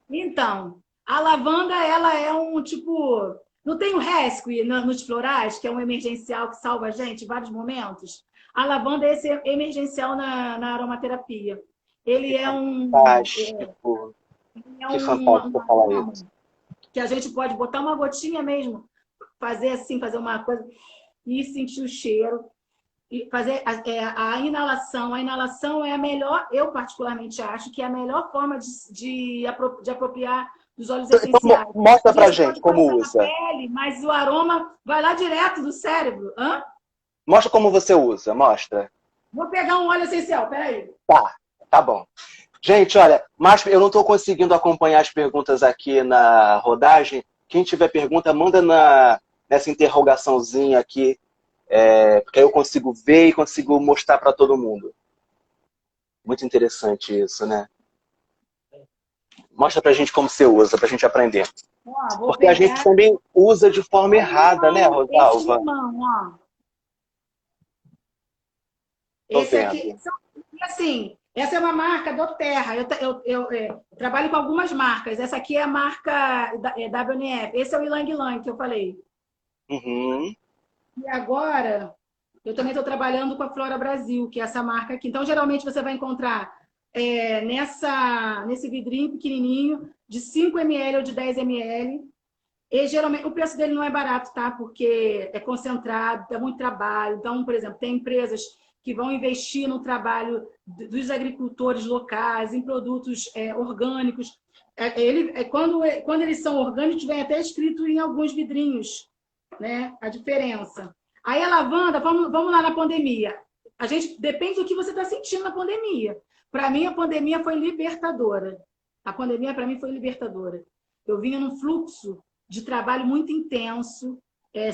Então, a lavanda, ela é um tipo... Não tem o Rescue nos florais, que é um emergencial que salva a gente em vários momentos? A lavanda é esse emergencial na aromaterapia. Ele é um... Fantástico. Que fantástico falar isso. Que a gente pode botar uma gotinha mesmo, fazer assim, fazer uma coisa e sentir o cheiro. E fazer a inalação. A inalação é a melhor, eu particularmente acho, que é a melhor forma de apropriar dos óleos essenciais. Então, mostra pra gente como usa. Pele, mas o aroma vai lá direto do cérebro. Hã? Mostra como você usa, mostra. Vou pegar um óleo essencial, peraí. Tá bom. Gente, olha, mas eu não estou conseguindo acompanhar as perguntas aqui na rodagem. Quem tiver pergunta, manda nessa interrogaçãozinha aqui, porque aí eu consigo ver e consigo mostrar para todo mundo. Muito interessante isso, né? Mostra pra gente como você usa, pra gente aprender. Porque a gente também usa de forma errada, né, Rosalva? Esse aqui, assim, essa é uma marca do Terra. Eu trabalho com algumas marcas. Essa aqui é a marca WNF. Esse é o Ylang Ylang que eu falei. Uhum. E agora, eu também estou trabalhando com a Flora Brasil, que é essa marca aqui. Então, geralmente, você vai encontrar nesse vidrinho pequenininho de 5 ml ou de 10 ml. E, geralmente, o preço dele não é barato, tá? Porque é concentrado, dá muito trabalho. Então, por exemplo, tem empresas que vão investir no trabalho dos agricultores locais, em produtos orgânicos. Quando eles são orgânicos, vem até escrito em alguns vidrinhos, né? A diferença. Aí a lavanda, vamos lá na pandemia. A gente depende do que você está sentindo na pandemia. Para mim, a pandemia foi libertadora. A pandemia, para mim, foi libertadora. Eu vinha num fluxo de trabalho muito intenso,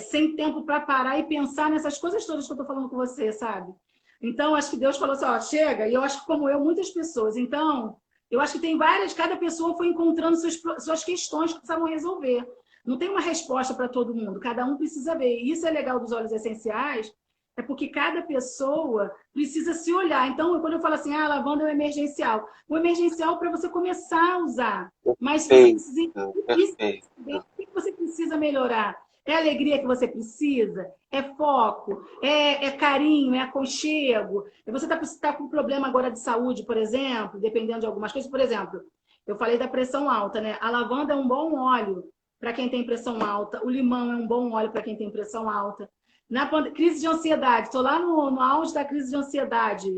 sem tempo para parar e pensar nessas coisas todas que eu estou falando com você, sabe? Então, acho que Deus falou assim, ó, chega, e eu acho que como eu, muitas pessoas. Então, eu acho que tem cada pessoa foi encontrando suas questões que precisavam resolver. Não tem uma resposta para todo mundo, cada um precisa ver. E isso é legal dos óleos essenciais, é porque cada pessoa precisa se olhar. Então, quando eu falo assim, a lavanda é o emergencial. O emergencial é para você começar a usar. Mas você precisa, o que você precisa melhorar? É alegria que você precisa? É foco? É carinho? É aconchego? E você tá com problema agora de saúde, por exemplo, dependendo de algumas coisas. Por exemplo, eu falei da pressão alta, né? A lavanda é um bom óleo para quem tem pressão alta. O limão é um bom óleo para quem tem pressão alta. Crise de ansiedade. Estou lá no auge da crise de ansiedade.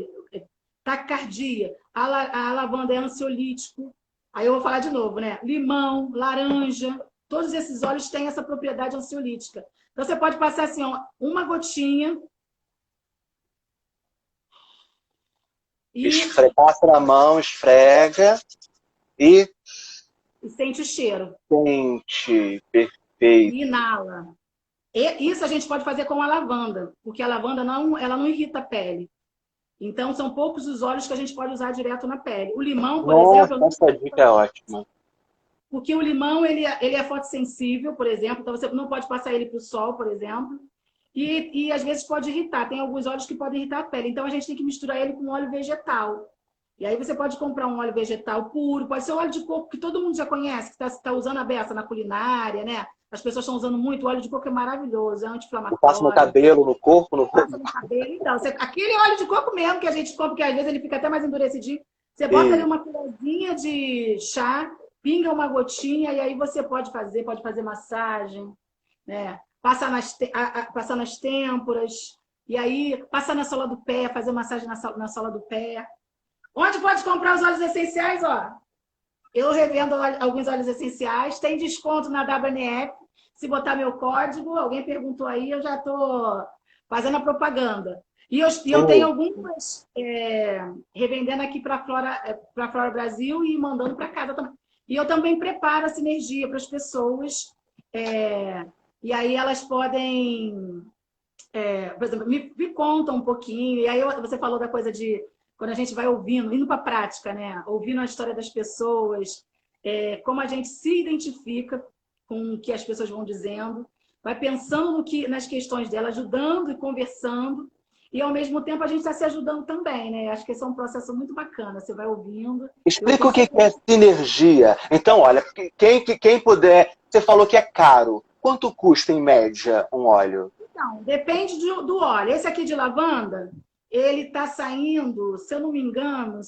Taquicardia. A lavanda é ansiolítico. Aí eu vou falar de novo, né? Limão, laranja. Todos esses óleos têm essa propriedade ansiolítica. Então, você pode passar assim, ó, uma gotinha e Passa na mão, esfrega e sente o cheiro. sente. Perfeito. E inala. E isso a gente pode fazer com a lavanda, porque a lavanda ela não irrita a pele. Então, são poucos os óleos que a gente pode usar direto na pele. O limão, por exemplo... Essa dica é ótima. Porque o limão, ele é fotossensível, por exemplo, então você não pode passar ele para o sol, por exemplo, e às vezes pode irritar. Tem alguns óleos que podem irritar a pele, então a gente tem que misturar ele com óleo vegetal. E aí você pode comprar um óleo vegetal puro, pode ser óleo de coco, que todo mundo já conhece, que está usando a beça na culinária, né? As pessoas estão usando muito, o óleo de coco é maravilhoso, é anti-inflamatório. Passa no cabelo, no corpo, no Passa no cabelo, então. Aquele óleo de coco mesmo que a gente compra, que às vezes ele fica até mais endurecidinho, você bota ali uma colherzinha de chá, pinga uma gotinha e aí você pode fazer massagem, né? Passar nas têmporas, e aí passar na sola do pé, fazer massagem na sola do pé. Onde pode comprar os óleos essenciais? Ó, eu revendo alguns óleos essenciais, tem desconto na WNF. Se botar meu código, alguém perguntou aí, eu já estou fazendo a propaganda. E eu tenho algumas revendendo aqui para a Flora Brasil e mandando para casa também. E eu também preparo a sinergia para as pessoas. E aí elas podem, por exemplo, me contam um pouquinho. E aí você falou da coisa de quando a gente vai ouvindo, indo para a prática, né? Ouvindo a história das pessoas, como a gente se identifica com o que as pessoas vão dizendo, vai pensando nas questões dela, ajudando e conversando. E, ao mesmo tempo, a gente está se ajudando também, né? Acho que esse é um processo muito bacana. Você vai ouvindo... Explica o que é sinergia. Então, olha, quem puder... Você falou que é caro. Quanto custa, em média, um óleo? Então, depende do óleo. Esse aqui de lavanda, ele está saindo, se eu não me engano,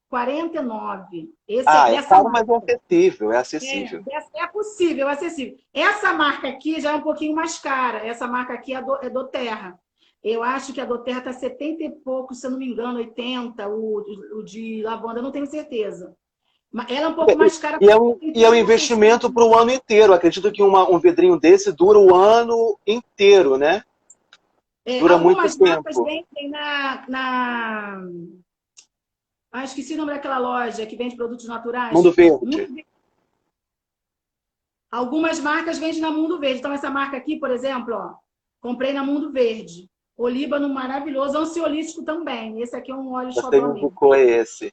49. É caro, mas é acessível. É acessível. É possível, é acessível. Essa marca aqui já é um pouquinho mais cara. Essa marca aqui é do Terra. Eu acho que a doTERRA está 70 e pouco, se eu não me engano, 80, o de lavanda, eu não tenho certeza. Mas ela é um pouco mais cara. E é um investimento para o ano inteiro. Acredito que um vidrinho desse dura o ano inteiro, né? Dura muito tempo. Algumas marcas vendem esqueci o nome daquela loja que vende produtos naturais. Mundo Verde. Algumas marcas vendem na Mundo Verde. Então, essa marca aqui, por exemplo, ó, comprei na Mundo Verde. Olíbano maravilhoso, ansiolítico também. Esse aqui é um óleo Você indicou esse.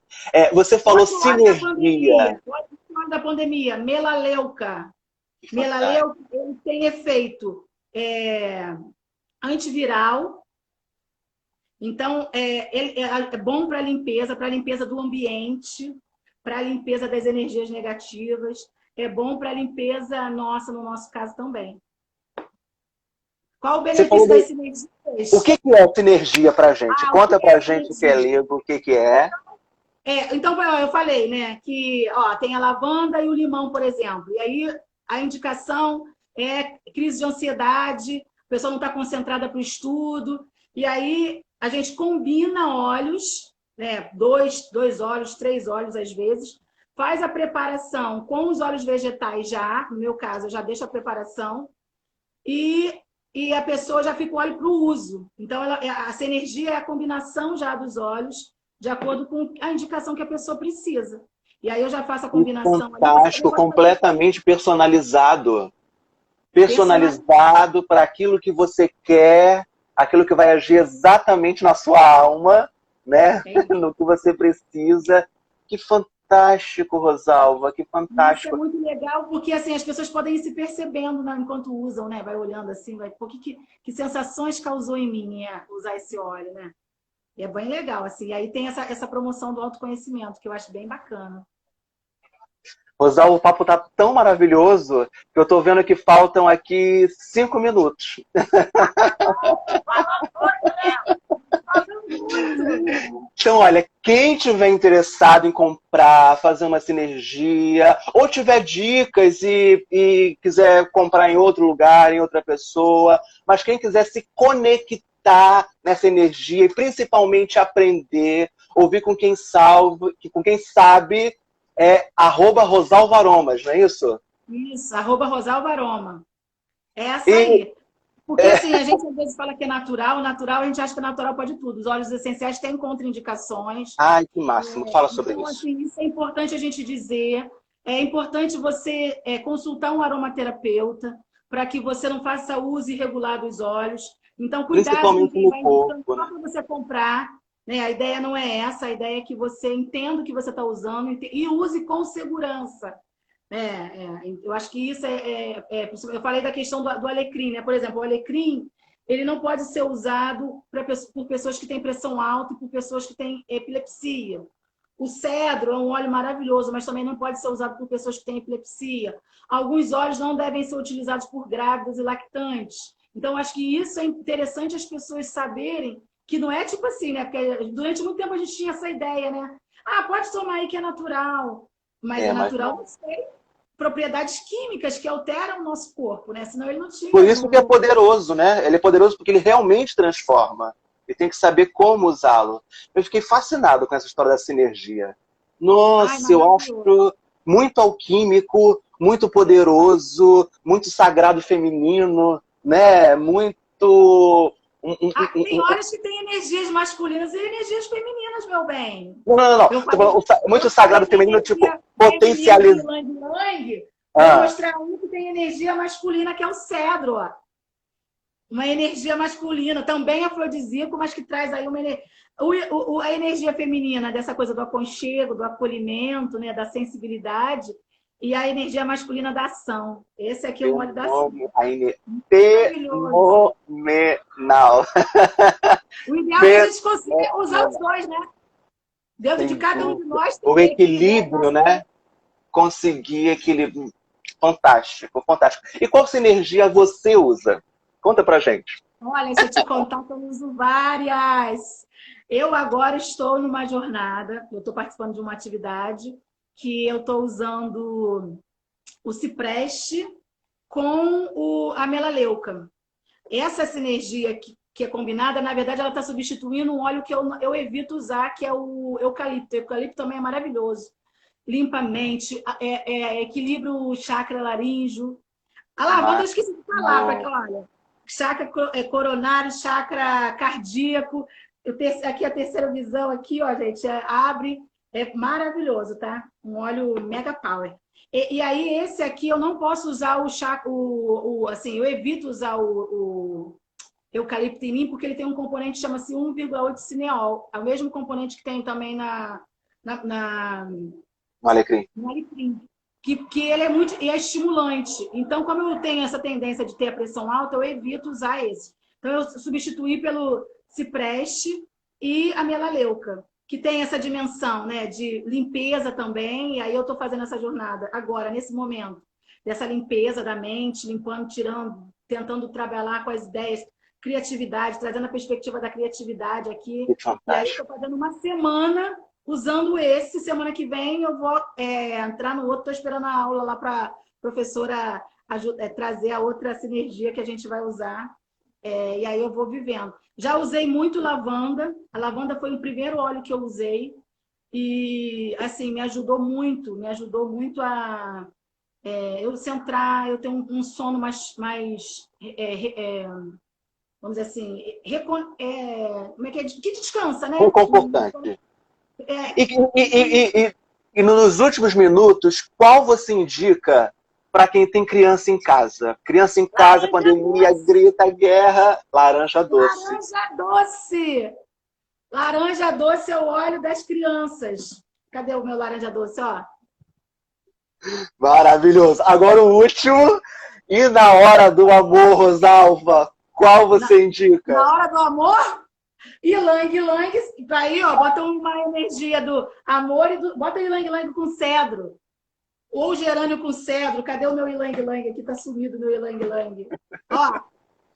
Você falou sinergia. Óleo da pandemia, melaleuca. Melaleuca, ele tem efeito antiviral. Então, ele é bom para a limpeza do ambiente, para a limpeza das energias negativas. É bom para a limpeza nossa, no nosso caso também. Qual o benefício das sinergias? O que é sinergia para a gente? Conta para a gente o que é leigo, o que é. Então, eu falei, né, que tem a lavanda e o limão, por exemplo. E aí, a indicação é crise de ansiedade, a pessoa não está concentrada para o estudo. E aí, a gente combina óleos, né, dois óleos, 3 óleos às vezes, faz a preparação com os óleos vegetais já, no meu caso, eu já deixo a preparação, e a pessoa já fica o óleo para o uso. Então, a sinergia é a combinação já dos óleos, de acordo com a indicação que a pessoa precisa. E aí eu já faço a combinação. Fantástico, completamente personalizado. Personalizado para aquilo que você quer, aquilo que vai agir exatamente na sua alma, né? No que você precisa. Que fantástico, Rosalva, que fantástico. Isso é muito legal, porque assim, as pessoas podem ir se percebendo, né, enquanto usam, né? Vai olhando assim, que sensações causou em mim usar esse óleo, né? E é bem legal, assim. E aí tem essa promoção do autoconhecimento, que eu acho bem bacana. Rosal, o papo tá tão maravilhoso que eu tô vendo que faltam aqui 5 minutos. Então, olha, quem tiver interessado em comprar, fazer uma sinergia, ou tiver dicas e quiser comprar em outro lugar, em outra pessoa, mas quem quiser se conectar nessa energia e principalmente aprender, ouvir com quem sabe, é @rosalvaromas, não é isso? Isso, @rosalvaroma. É essa E aí. Porque assim, a gente às vezes fala que é natural, natural, a gente acha que é natural pode tudo. Os óleos essenciais têm contraindicações. ai, que máximo, fala sobre Então, isso. assim, isso é importante a gente dizer. É importante você consultar um aromaterapeuta para que você não faça uso irregular dos óleos. Então, cuidado com Principalmente quem no vai indicando corpo, só né? para você comprar. Né? A ideia não é essa, a ideia é que você entenda o que você está usando e use com segurança. Eu acho que isso eu falei da questão do alecrim, né? Por exemplo, o alecrim, ele não pode ser usado por pessoas que têm pressão alta e por pessoas que têm epilepsia. O cedro é um óleo maravilhoso, mas também não pode ser usado por pessoas que têm epilepsia. Alguns óleos não devem ser utilizados por grávidas e lactantes. Então, acho que isso é interessante as pessoas saberem que não é tipo assim, né? Porque durante muito tempo a gente tinha essa ideia, né? Ah, pode tomar aí que é natural. Mas é Mas natural, não. não sei, propriedades químicas que alteram o nosso corpo, né? Senão ele não Por tinha. isso que é poderoso, né? Ele é poderoso porque ele realmente transforma. E tem que saber como usá-lo. Eu fiquei fascinado com essa história da sinergia. Ai, Nossa, eu acho maravilhoso. muito alquímico, muito poderoso, muito sagrado feminino, né? Muito. Ah, tem horas que tem energias masculinas e energias femininas, meu bem. Não, não, não. Eu Tô falei, falando muito eu sagrado falei da feminino, tipo, energia feminina do potencializar. Ylang Ylang para Ah, mostrar um que tem energia masculina, que é o cedro, ó. Uma energia masculina, também afrodisíaco, mas que traz aí a energia feminina dessa coisa do aconchego, do acolhimento, né, da sensibilidade, e a energia masculina da ação. Esse aqui é um óleo da ação. Maravilhoso. fenomenal. O ideal é que a gente consiga usar os dois, né? Dentro de Sem cada um de dúvida. nós tem O que equilibrar. equilíbrio, né? Conseguir equilíbrio. Fantástico, fantástico. E qual sinergia você usa? Conta pra gente. Olha, se eu te contar que eu uso várias. Eu agora estou numa jornada, eu estou participando de uma atividade que eu estou usando o cipreste com a melaleuca. Essa sinergia que é combinada, na verdade, ela está substituindo um óleo que eu evito usar, que é o eucalipto. O eucalipto também é maravilhoso. Limpa a mente, equilibra o chakra laríngeo. A lavanda eu Mas, esqueci de falar, porque, olha, chakra coronário, chakra cardíaco. Aqui a terceira visão, aqui, ó, gente, abre, é maravilhoso, tá? Um óleo mega power. E aí, esse aqui eu não posso usar o chakra, assim, eu evito usar o eucalipto em mim, porque ele tem um componente que chama-se 1,8 cineol. É o mesmo componente que tem também na, na, no alecrim. no alecrim. Que ele é muito estimulante. Então, como eu tenho essa tendência de ter a pressão alta, eu evito usar esse. Então, eu substituí pelo cipreste e a melaleuca, que tem essa dimensão, né, de limpeza também. E aí eu estou fazendo essa jornada agora, nesse momento, dessa limpeza da mente, limpando, tirando, tentando trabalhar com as ideias, criatividade, trazendo a perspectiva da criatividade aqui. Que E aí fantástico. estou fazendo uma semana usando esse. Semana que vem eu vou entrar no outro. Estou esperando a aula lá para a professora trazer a outra sinergia que a gente vai usar. E aí eu vou vivendo. Já usei muito lavanda. A lavanda foi o primeiro óleo que eu usei. E, assim, me ajudou muito a eu centrar, eu tenho um sono mais vamos dizer assim, como é que descansa, né? Reconfortante. É, E, e nos últimos minutos, qual você indica para quem tem criança em casa? Criança em casa, laranja pandemia, doce. grita, guerra, laranja doce. Laranja doce. Laranja doce é o óleo das crianças. Cadê o meu laranja doce, ó? Maravilhoso. Agora o último. E na hora do amor, Rosalva, qual Na, você indica? na hora do amor, ylang ylang, aí, ó, bota uma energia do amor bota ylang ylang com cedro. Ou gerânio com cedro. Cadê o meu ilang-ilang? Aqui tá sumido o meu ilang-ilang. Ó,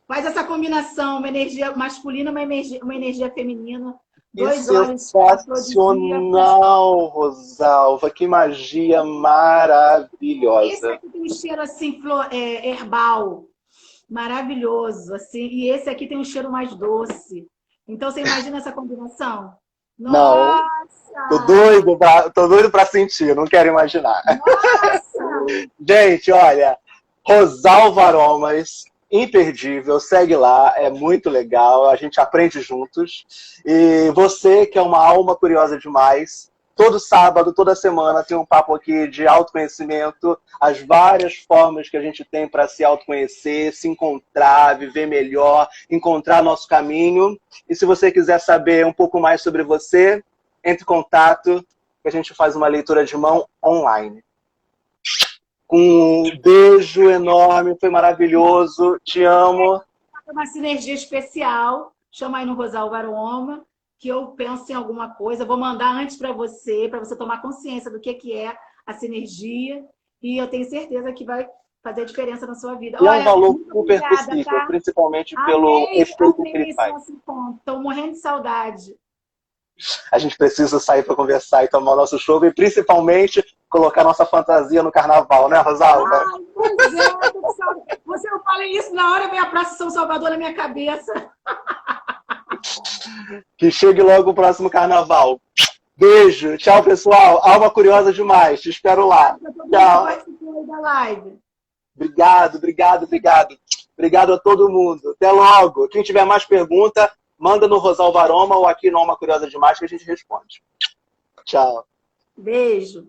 faz essa combinação, uma energia masculina, uma energia feminina. Que 2 óleos sensacional, Rosalva. Que magia Esse maravilhosa. aqui tem um cheiro assim, herbal, maravilhoso. Assim, e esse aqui tem um cheiro mais doce. Então, você imagina essa combinação? Não, Nossa! tô doido pra sentir, não quero imaginar. Nossa! Gente, olha, Rosalva Aromas, imperdível, segue lá, é muito legal, a gente aprende juntos. E você, que é uma alma curiosa demais, todo sábado, toda semana tem um papo aqui de autoconhecimento, as várias formas que a gente tem para se autoconhecer, se encontrar, viver melhor, encontrar nosso caminho. E se você quiser saber um pouco mais sobre você, entre em contato, que a gente faz uma leitura de mão online. Um beijo enorme, foi maravilhoso, te amo. Uma sinergia especial, chama aí no Rosalva Aroma, que eu penso em alguma coisa, vou mandar antes para você tomar consciência do que é a sinergia, e eu tenho certeza que vai fazer diferença na sua vida. E é um valor super obrigada, possível, tá? principalmente pelo efeito que ele faz. Estou morrendo de saudade. A gente precisa sair para conversar e tomar o nosso show, e principalmente colocar nossa fantasia no carnaval, né, Rosalva? Ai, pois é, você não fala isso na hora, vem a Praça São Salvador na minha cabeça. Que chegue logo o próximo carnaval. Beijo, tchau, pessoal. Alma curiosa demais, te espero lá. Tchau. Obrigado, obrigado, obrigado. Obrigado a todo mundo. Até logo. Quem tiver mais pergunta, manda no Rosalva Aroma ou aqui no Alma Curiosa Demais que a gente responde. Tchau. Beijo.